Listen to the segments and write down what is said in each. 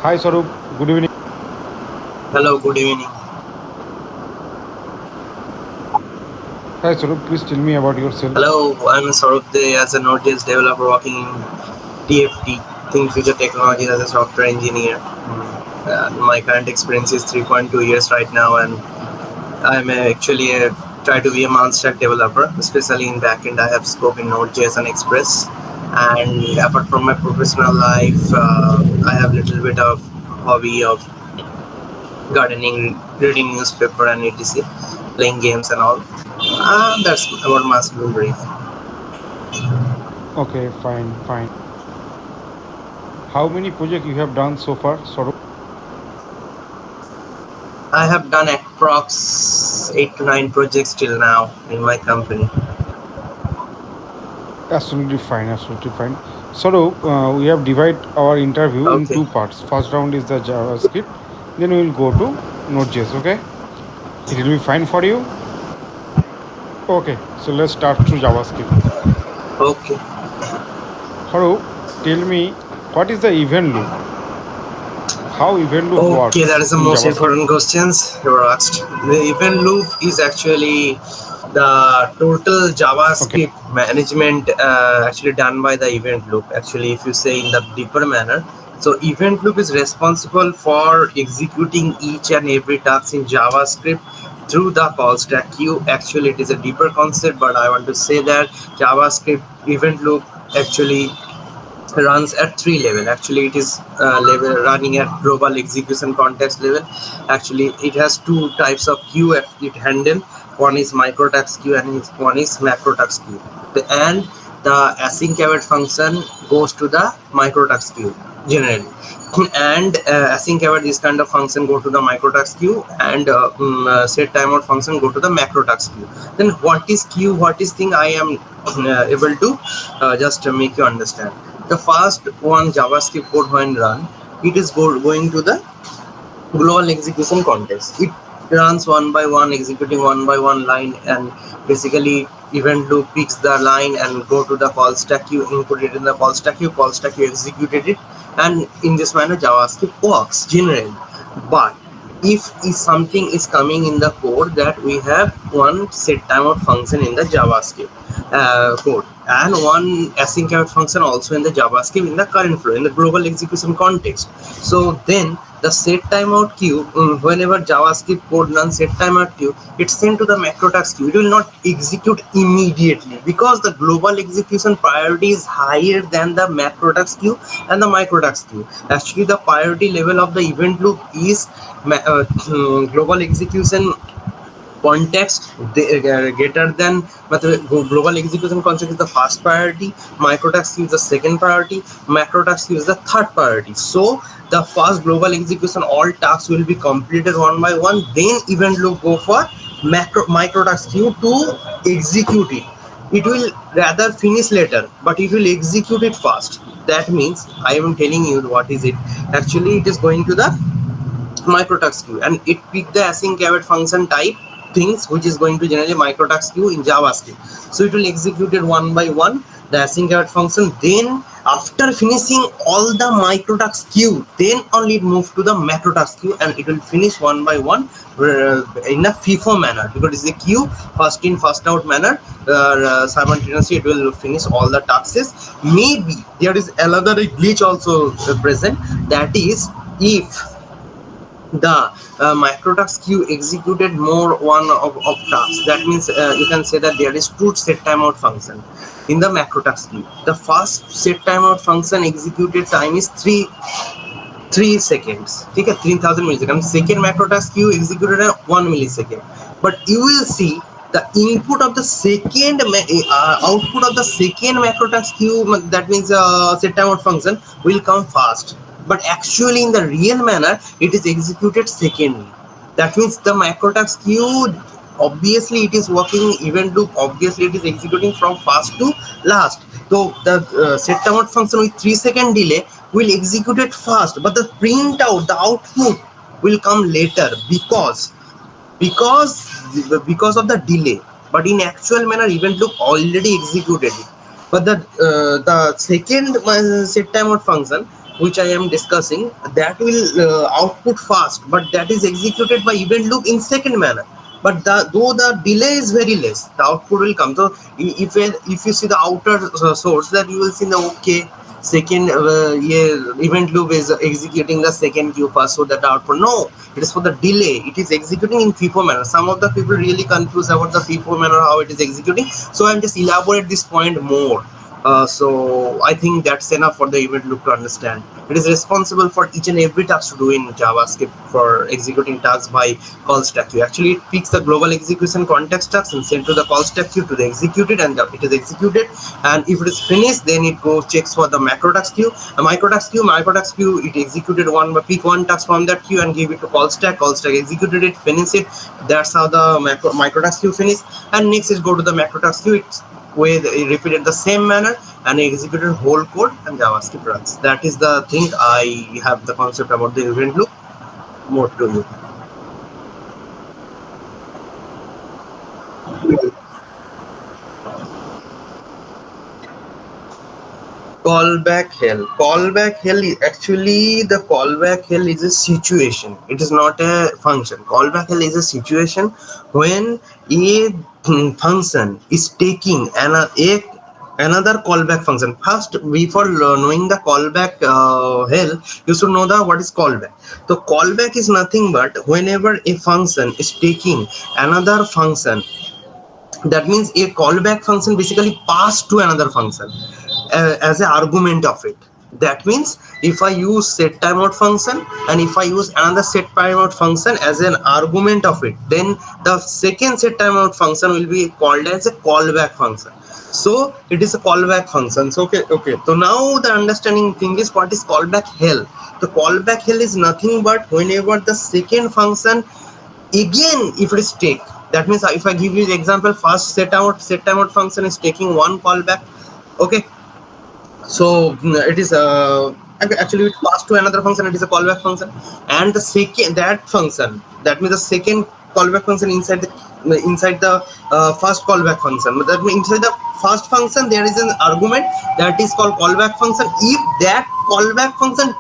Hi Sarup, good evening. Hello, good evening. Hi Sarup, please tell me about yourself. Hello, I'm Saurabh Dey as a Node.js developer working in TFT, Think Future Technologies as a software engineer. My current experience is 3.2 years right now, and try to be a non-stack developer, especially in backend. I have scope in Node.js and Express. And apart from my professional life, I have little bit of hobby of gardening, reading newspaper and etc, playing games and all. That's about my brief. Okay, fine. How many projects you have done so far, Sarup? I have done approx 8 to 9 projects till now in my company. Absolutely fine. Sarup, we have divided our interview in Okay, two parts. First round is the JavaScript, then we will go to Node.js, okay? It will be fine for you? Okay, so let's start through JavaScript. okay, Sarup, tell me what is the event loop? How event loop okay. That works is the in most JavaScript? important questions you were asked. The event loop is actually the total Okay. JavaScript management actually done by the event loop. Actually, if you say in the deeper manner, so event loop is responsible for executing each and every task in JavaScript through the call stack queue. Actually, it is a deeper concept, but I want to say that JavaScript event loop actually runs at three level. Actually, it is level running at global execution context level. Actually, it has two types of queue it handle. One is microtask queue and one is macrotask queue. And the async await function goes to the microtask queue generally. And async await this kind of function go to the microtask queue, and set timeout function go to the macrotask queue. Then what is queue, what is thing, I am able to just make you understand. The first one JavaScript code when run, it is going to the global execution context. It runs one by one, executing one by one line, and basically event loop picks the line and go to the call stack queue, input it in the call stack queue executed it, and in this manner JavaScript works generally. But if something is coming in the code, that we have one set timeout function in the JavaScript code, and one async await function also in the JavaScript in the current flow in the global execution context. So then the set timeout queue, whenever JavaScript code runs set timeout queue, it's sent to the macrotask queue. It will not execute immediately because the global execution priority is higher than the macrotask queue and the microtask queue. Actually, the priority level of the event loop is global execution context greater than, but global execution context is the first priority, microtask queue is the second priority, macrotask queue is the third priority. So the first global execution, all tasks will be completed one by one, then event loop go for microtask queue to execute it. It will rather finish later, but it will execute it fast. That means I am telling you what is it. Actually, it is going to the microtask queue, and it pick the async await function type things, which is going to generally microtask queue in JavaScript. So it will execute it one by one, the async await function. Then after finishing all the microtask queue, then only it move to the macrotask queue, and it will finish one by one in a FIFO manner, because it's a queue first in first out manner. Simultaneously it will finish all the tasks. Maybe there is another glitch also present, that is, if the microtask queue executed more one of tasks, that means you can say that there is two set timeout function in the macrotask queue. The first set timeout function executed time is 3 seconds, okay, 3000 milliseconds. Second macrotask queue executed at 1 millisecond. But you will see the input of the second output of the second macrotask queue, that means set timeout function, will come fast, but actually in the real manner it is executed secondly. That means the macrotask queue, obviously it is working event loop, obviously it is executing from first to last. So the set timeout function with 3 second delay will execute it fast, but the printout, the output will come later, because because of the delay. But in actual manner event loop already executed it. But the second set timeout function which I am discussing, that will output fast, but that is executed by event loop in second manner. But though the delay is very less, the output will come. So if you see the outer source, that you will see the okay second yeah, event loop is executing the second queue first, so that the output, no, it is for the delay, it is executing in FIFO manner. Some of the people really confused about the FIFO manner, how it is executing, so I'm just elaborate this point more. So I think that's enough for the event loop to understand. It is responsible for each and every task to do in JavaScript for executing tasks by call stack queue. Actually, it picks the global execution context task and send to the call stack queue to the executed, and it is executed. And if it is finished, then it goes checks for the macro task queue. A micro task queue, it executed one, pick one task from that queue and give it to call stack. Call stack executed it, finish it. That's how the micro task queue finish. And next is go to the macro task queue. It's with repeated the same manner and executed whole code, and JavaScript runs. That is the thing. I have the concept about the event loop. More to you. Callback hell is actually, the callback hell is a situation, it is not a function. Callback hell is a situation when a function is taking another callback function. First, before knowing the callback hell, you should know the what is callback. So callback is nothing but whenever a function is taking another function, that means a callback function basically passed to another function as an argument of it. That means if I use set timeout function and if I use another set timeout function as an argument of it, then the second set timeout function will be called as a callback function. So it is a callback function. So okay, so now the understanding thing is what is callback hell. The callback hell is nothing but whenever the second function, again if it is take, that means if I give you the example, first set timeout function is taking one callback. Okay, so it is actually it passed to another function, it is a callback function. And the second that function, that means the second callback function inside the first callback function, that means inside the first function there is an argument that is called callback function. If that callback function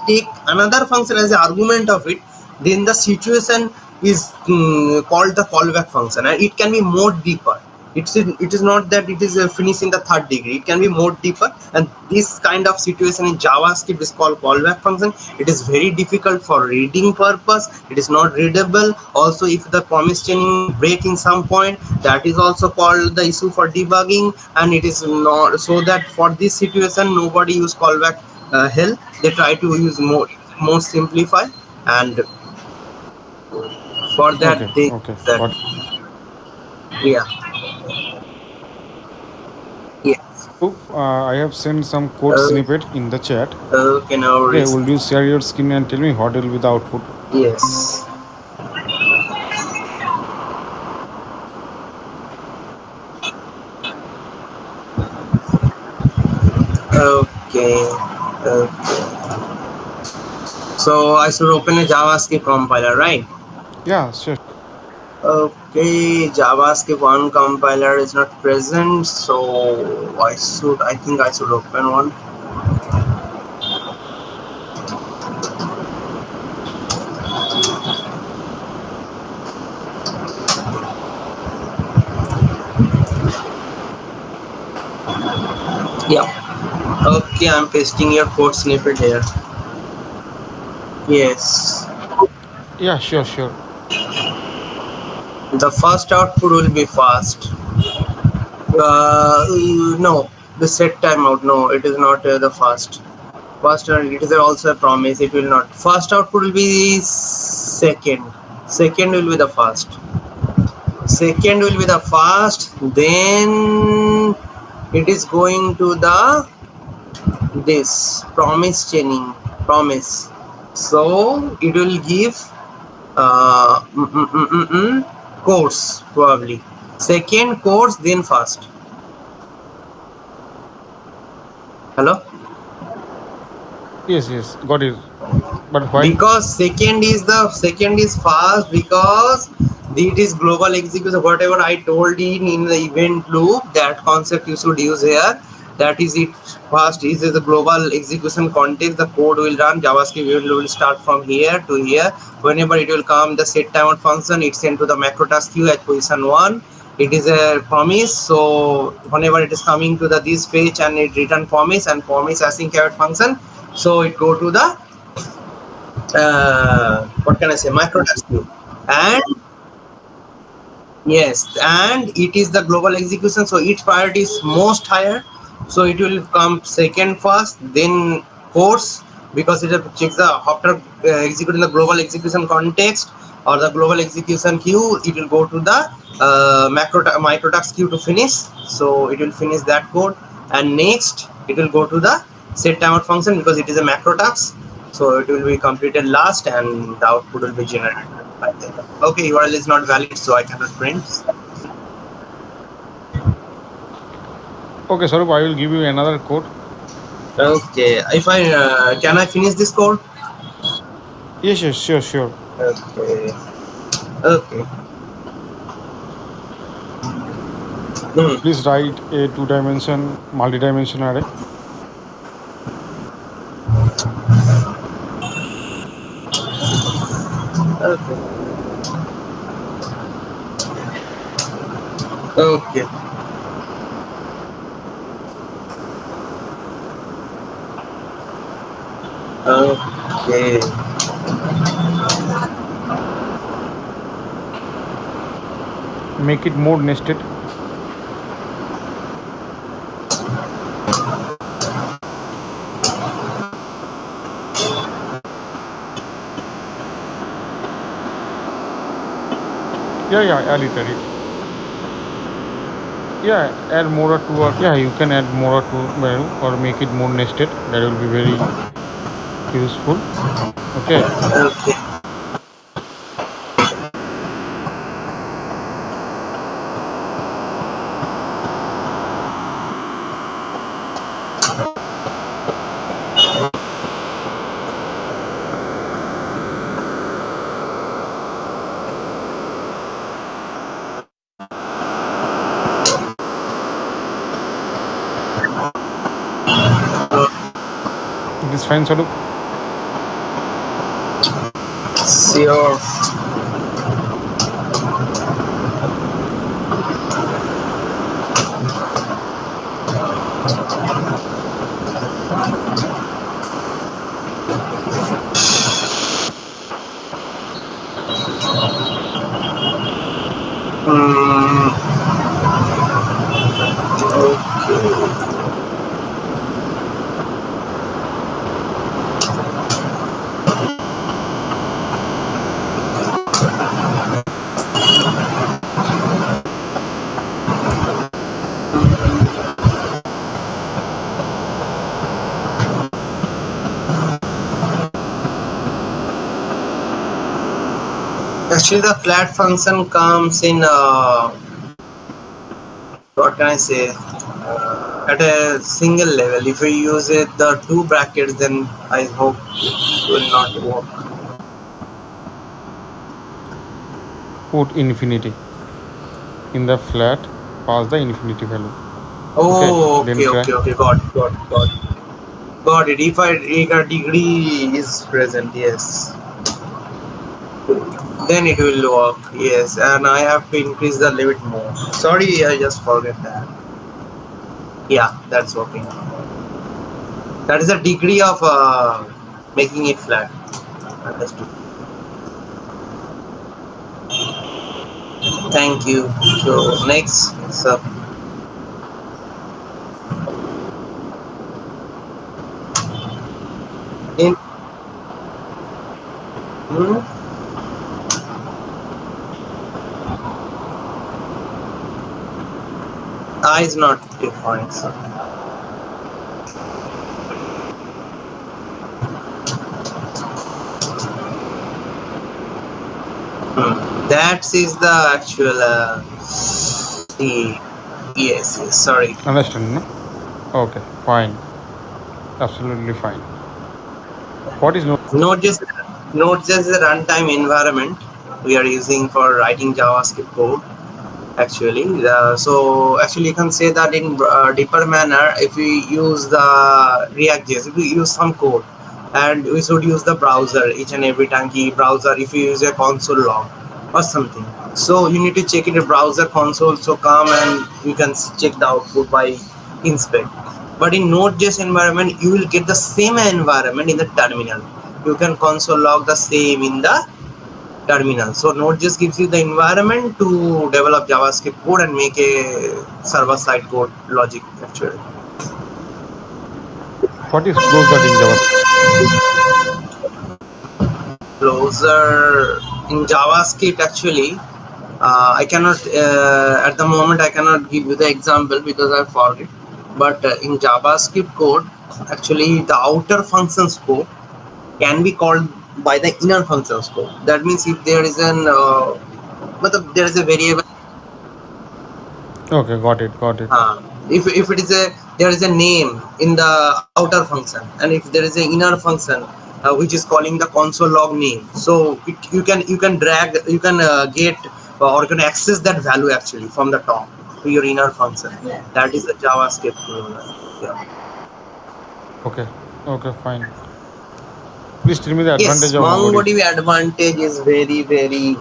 take another function as an argument of it, then the situation is called the callback function, and it can be more deeper. It is not that it is finished in the third degree, it can be more deeper. And this kind of situation in JavaScript is called callback function. It is very difficult for reading purpose, it is not readable. Also, if the promise chaining break in some point, that is also called the issue for debugging. And it is not, so that for this situation nobody use callback hell, they try to use more simplify. And for that Okay, they okay, that got. yeah. Yeah. So I have sent some code uh, snippet in the chat. okay, now Okay, will you share your screen and tell me what will be the output? yes. Okay. So I should open a JavaScript compiler, right? Yeah, sure. Okay, JavaScript one compiler is not present, so I think I should open one. Yeah. Okay, I'm pasting your code snippet here. Yes. Yeah, sure, sure. The first output will be fast. No, the set timeout. No, it is not the fast. First, it is also a promise. It will not. First output will be second. Second will be the first. Second will be the first. Then it is going to the this promise chaining promise. So it will give course probably. Second course, then first. Hello. Yes, yes, got it. But why? Because second is fast, because it is global execution. Whatever I told in the event loop, that concept you should use here. That is it. First is the global execution context. The code will run. JavaScript will start from here to here. Whenever it will come, the set timeout function, it's sent to the macro task queue at position 1. It is a promise. So whenever it is coming to the this page and it return promise and promise async await function, so it go to the what can I say, macro task queue. And yes, and it is the global execution, so its priority is most higher. So it will come second first, then course, because it checks the after executing the global execution context or the global execution queue, it will go to the micro task queue to finish. So it will finish that code, and next it will go to the set timeout function because it is a macro task. So it will be completed last, and the output will be generated by them. Okay, URL is not valid, so I cannot print. Okay, Sarup, I will give you another code. Okay, if I can I finish this code? Yes, yes, sure, sure. Okay, okay. Hmm. Please write a two-dimension, multi-dimension array. Okay, okay, okay. Make it more nested. Yeah, yeah, add it, add it. Yeah, add more to or yeah, you can add more to value or make it more nested. That will be very useful. Okay. Okay. It is fine, Sarup. Sure. Hmm. Okay. Actually, the flat function comes in what can I say? At a single level. If we use it the two brackets, then I hope it will not work. Put infinity in the flat. Pass the infinity value. Okay. Oh, Then okay, try. okay, okay. Got it, got it, got it. Got it. If a degree is present, yes, then it will work. Yes, and I have to increase the limit more. Sorry, I just forget that. Yeah, that's working. That is a degree of making it flat. Understood. Thank you. So next, so in hmm, I is not defined. So. That is the actual. The yes, yes. Sorry. Understand, no? Okay, fine. Absolutely fine. What is no? Node.js, Node.js is a runtime environment we are using for writing JavaScript code. actually. So actually you can say that in deeper manner, if we use the React.js, if we use some code, and we should use the browser each and every time. Key browser, if you use a console log or something, so you need to check in the browser console, so come and you can check the output by inspect. But in Node.js environment, you will get the same environment in the terminal. You can console log the same in the terminal. So Node just gives you the environment to develop JavaScript code and make a server-side code logic actually. What is closer in JavaScript? Closer in JavaScript actually, I cannot at the moment I cannot give you the example because I forget. But in JavaScript code, actually the outer function scope can be called by the inner function scope. That means if there is an there is a variable. Okay, got it, got it. If it is a there is a name in the outer function, and if there is an inner function which is calling the console log name, so you can drag, you can get or you can access that value actually from the top to your inner function. That is the JavaScript clone. Yeah. Okay, okay, fine. Please tell me the advantage Yes, of MongoDB. MongoDB advantage is very very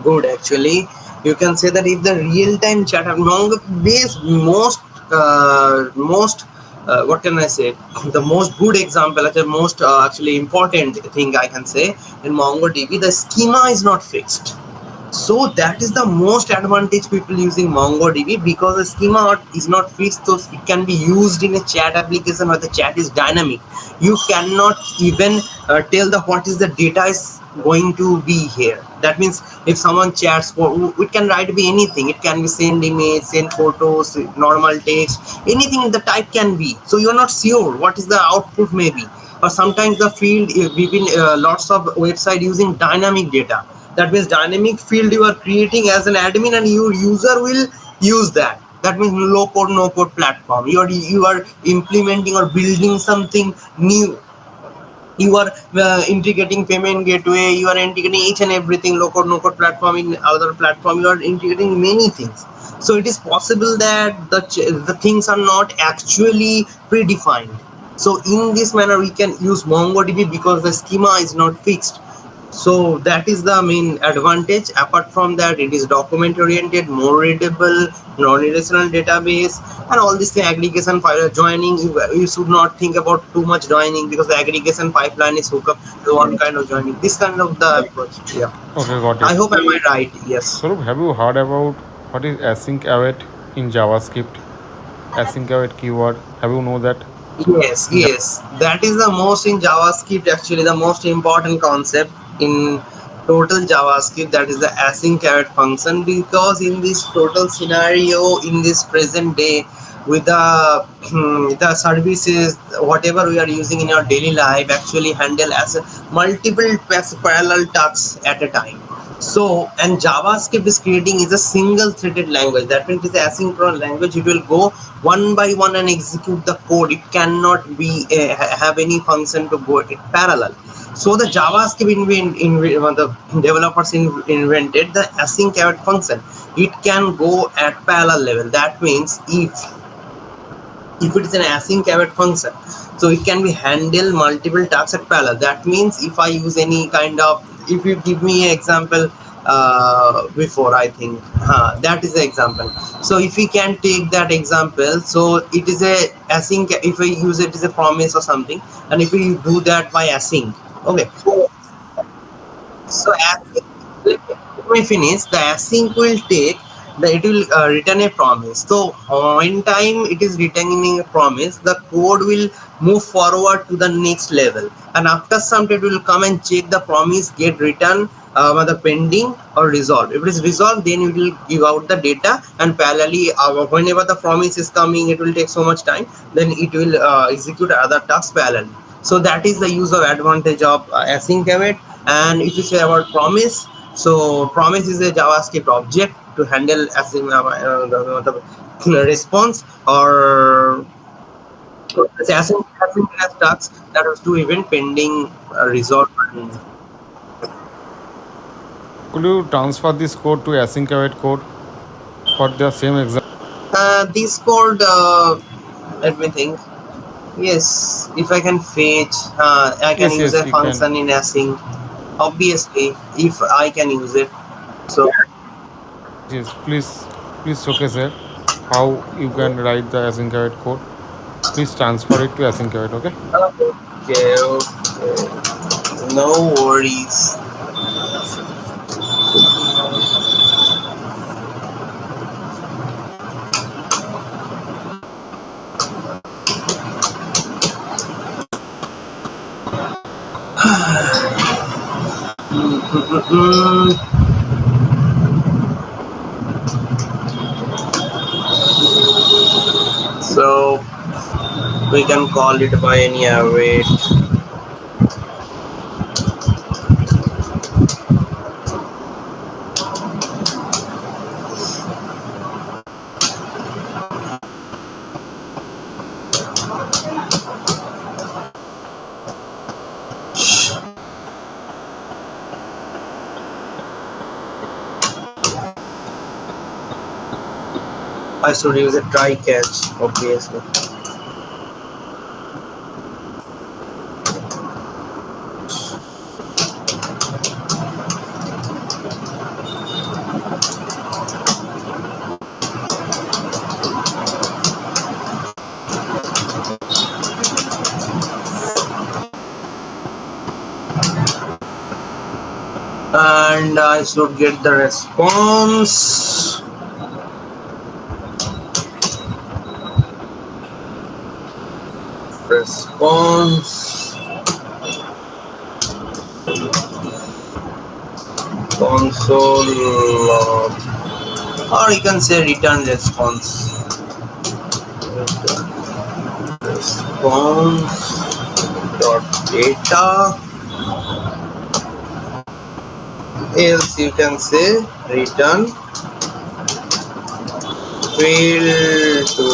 good actually. You can say that if the real-time chat base most what can I say, the most good example, like the most actually important thing I can say, in MongoDB the schema is not fixed. So that is the most advantage people using MongoDB, because the schema is not fixed, so it can be used in a chat application where the chat is dynamic. You cannot even tell the what is the data is going to be here. That means if someone chats, it can write be anything. It can be send image, send photos, normal text, anything the type can be. So you're not sure what is the output maybe. Or sometimes the field, we've been lots of website using dynamic data. That means dynamic field you are creating as an admin and your user will use that. That means low code no code platform. You are implementing or building something new. You are integrating payment gateway, you are integrating each and everything, low code no code platform, in other platform you are integrating many things. So it is possible that the things are not actually predefined. So in this manner we can use MongoDB because the schema is not fixed. So that is the main advantage. Apart from that, it is document oriented, more readable, non-relational database, and all this thing, aggregation file joining. You should not think about too much joining, because the aggregation pipeline is hooked up to one kind of joining. This kind of the approach. Yeah. Okay, got I it. hope am I right? Yes. Swarup, have you heard about what is async await in JavaScript? Async await keyword. Have you know that? Yes, In yes. That is the most in JavaScript actually, the most important concept in total JavaScript, that is the async await function, because in this total scenario in this present day, with the the services whatever we are using in our daily life actually handle as multiple parallel tasks at a time. So, and JavaScript is creating is a single threaded language. That means it's an asynchronous language. It will go one by one and execute the code. It cannot be have any function to go in parallel. So the JavaScript the developers invented the async await function. It can go at parallel level. That means if it is an async await function, so it can be handle multiple tasks at parallel. That means if I use any kind of, if you give me an example before, I think that is the example. So if we can take that example, so it is a async, if I use it as a promise or something, and if we do that by async, okay. So async, let me finish. The async will take the, it will return a promise. So when time it is returning a promise, the code will move forward to the next level, and after some time it will come and check the promise get returned, whether pending or resolved. If it is resolved, then it will give out the data, and parallelly whenever the promise is coming, it will take so much time. Then it will execute other tasks parallelly. So that is the use of advantage of async await. And if you say about promise, so promise is a JavaScript object to handle the response, or asynchronous tasks that has to event pending, resolve. could you transfer this code to async await code? for the same example? This code, let me think. Yes, if I can fetch, I can Yes, use yes, a you can. function in async. Obviously, if I can use it. So, Yes, yes. Please showcase here how you can write the async await code. Please transfer it to async await. Okay. okay, okay. No worries. Mm-mm-mm. So, we can call it by any await. I should use a try catch, obviously. And I should get the response. Response console log, or you can say return response. Return response dot data. Else you can say return fail to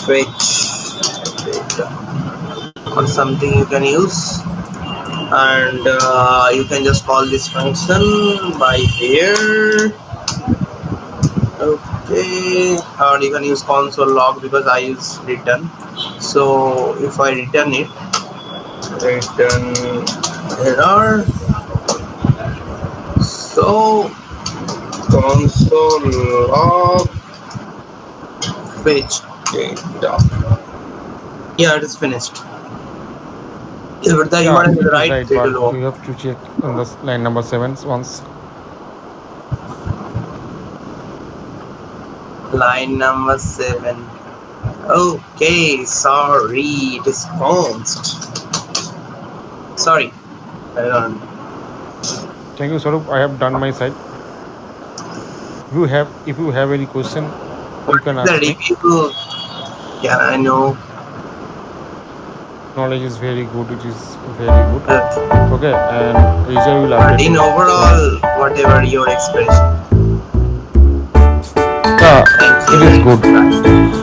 fetch data or something you can use. And you can just call this function by here. Okay, or you can use console log because I use return. So if I return it, return error. So console log fetch data. Yeah, it is finished. If the Yeah, URL is it is right, right, it but will work. you have to check on the line number 7 once. Line number 7. Okay, sorry, it is bounced. Sorry, I don't. Thank you, Sarup. I have done my side. If you have any question, you What can is the ask me. review? Yeah, I know. Knowledge is very good. It is very good. Okay. Okay, and user will But update in you soon. overall, whatever your expression. Yeah, Thank it is you. good. Bye.